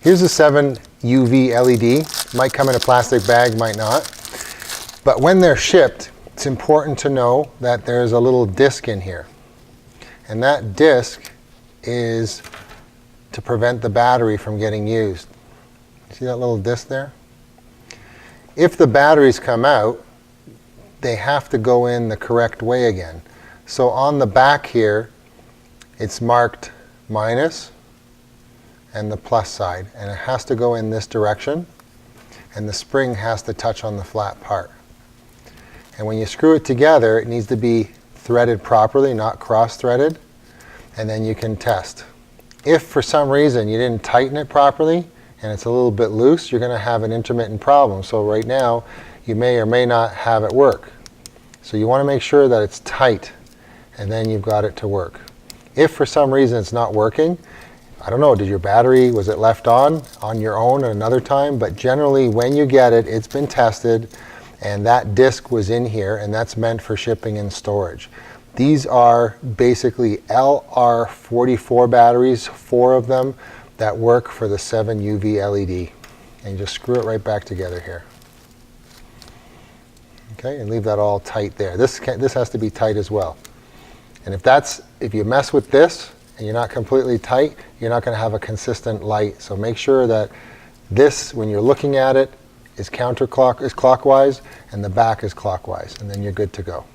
Here's a 7 UV LED. Might come in a plastic bag, might not. But when they're shipped, it's important to know that there's a little disc in here. And that disc is to prevent the battery from getting used. See that little disc there? If the batteries come out, they have to go in the correct way again. So on the back here, it's marked minus and the plus side, and it has to go in this direction, and the spring has to touch on the flat part. And when you screw it together, it needs to be threaded properly, not cross-threaded, and then you can test. If for some reason you didn't tighten it properly and it's a little bit loose, you're going to have an intermittent problem. So right now, you may or may not have it work. So you want to make sure that it's tight, and then you've got it to work. If for some reason it's not working, I don't know, did your battery, was it left on your own at another time? But generally, when you get it, it's been tested, and that disc was in here, and that's meant for shipping and storage. These are basically LR44 batteries, 4 of them, that work for the 7 UV LED. And you just screw it right back together here. Okay, and leave that all tight there. This has to be tight as well. And if you mess with this and you're not completely tight, you're not going to have a consistent light. So make sure that this, when you're looking at it, is clockwise, and the back is clockwise, and then you're good to go.